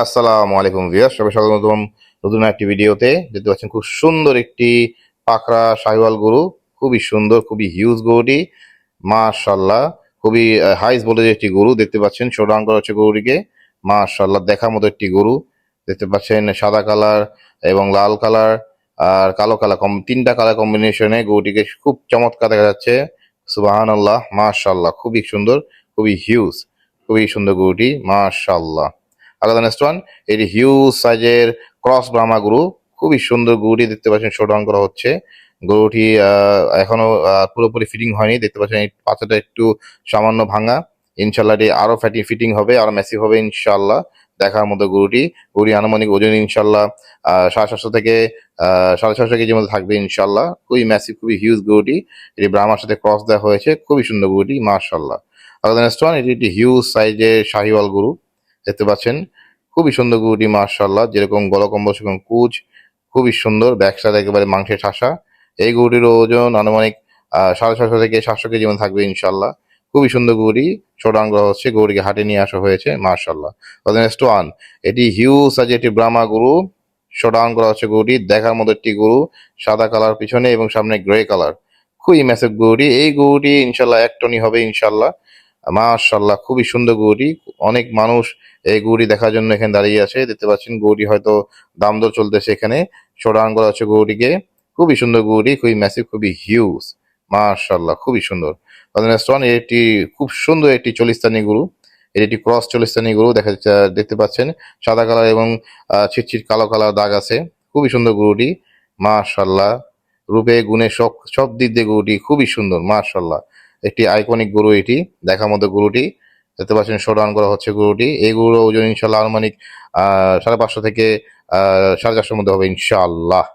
আসসালামু আলাইকুম ভিউয়ার্স, সবাই স্বাগতম নতুন একটি ভিডিওতে। দেখতে পাচ্ছেন খুব সুন্দর একটি পাকড়া শাহিওয়াল গরু, খুবই সুন্দর, খুবই হিউজ গরুটি, মাশাআল্লাহ। খুবই হাইস বলে একটি গরু দেখতে পাচ্ছেন, শোডাউন করা হচ্ছে গরুটিকে। মাশাআল্লাহ, দেখার মতো একটি গরু দেখতে পাচ্ছেন, সাদা কালার এবং লাল কালার আর কালো কালার, তিনটা কালার কম্বিনেশনে গরুটিকে খুব চমৎকার দেখা যাচ্ছে। সুবহানাল্লাহ, মাশাআল্লাহ, খুবই সুন্দর, খুবই হিউজ, খুবই সুন্দর গরুটি, মাশাআল্লাহ। আলাদা নেক্সট ওয়ান, এটি হিউজ সাইজের ক্রস ব্রাহ্মা গরু, খুবই সুন্দর গরুটি দেখতে পাচ্ছেন, শোডাউন করা হচ্ছে। গরুটি এখনো পুরোপুরি ফিটিং হয়নি, দেখতে পাচ্ছেন এই পাতাটা একটু সামান্য ভাঙা। ইনশাল্লাহ এটি আরো ফিটিং হবে, আরো ম্যাসিভ হবে ইনশাল্লাহ। দেখার মতো গরুটি আনুমানিক ওজন ইনশাল্লাহ 750 থেকে 750 কেজির মধ্যে থাকবে ইনশাল্লাহ। খুবই ম্যাসিভ, খুবই হিউজ গরুটি। এটি ব্রাহ্মার সাথে ক্রস দেওয়া হয়েছে, খুবই সুন্দর গরুটি, মাশাল্লাহ। আলাদা নেক্সট ওয়ান, এটি একটি হিউজ সাইজের শাহিওয়াল গরু দেখতে পাচ্ছেন, খুবই সুন্দর গরুটি, মাশাআল্লাহ। যেরকম গলকম্বল সেরকম কুচ, খুবই সুন্দর, ব্যাকসাইড একেবারে মাংসের ঠাসা। এই গরুটির ওজন আনুমানিক 650 থেকে 700 কেজি মতো থাকবে ইনশাল্লাহ। খুবই সুন্দর গরুটি, ছোট আঙ্গুল হচ্ছে, গরুটিকে হাটে নিয়ে আসা হয়েছে, মাশাআল্লাহ। নেক্সট ওয়ান, এটি হিউজ সাইজের একটি ব্রাহ্মা গরু, শোডাউন করা হচ্ছে গরুটি, দেখার মতো একটি গরু, সাদা কালার পিছনে এবং সামনে গ্রে কালার, খুবই ম্যাসিভ গরুটি। এই গরুটি ইনশাল্লাহ 1 টনই হবে ইনশাল্লাহ, মাশাআল্লাহ। খুবই সুন্দর গরুটি, অনেক মানুষ এই গরুটি দেখার জন্য এখানে দাঁড়িয়ে আছে, দেখতে পাচ্ছেন। গরুটি হয়তো দাম দর চলতেছে এখানে, শোডাউন করা হচ্ছে গরুটিকে। খুবই সুন্দর গরুটি, খুবই ম্যাসিভ, খুবই হিউজ, মাশাআল্লাহ, খুবই সুন্দর। নেক্সট ওয়ান, এটি খুব সুন্দর একটি চলিস্তানি গরু, এটি একটি ক্রস চলিস্তানি গরু দেখা যাচ্ছে, দেখতে পাচ্ছেন সাদা কালার এবং ছিটছিট কালো কালার দাগ আছে। খুবই সুন্দর গরুটি, মাশাআল্লাহ। রূপে গুণে সব সব দিক দিয়ে গরুটি খুবই সুন্দর, মাশাআল্লাহ। একটি আইকনিক গরু এটি, দেখার মতো গরুটি দেখতে পাচ্ছেন, শোডাউন করা হচ্ছে গরুটি। এই গরুর ওজন ইনশাল্লাহ আনুমানিক 550 থেকে 450 মধ্যে হবে ইনশাআল্লাহ।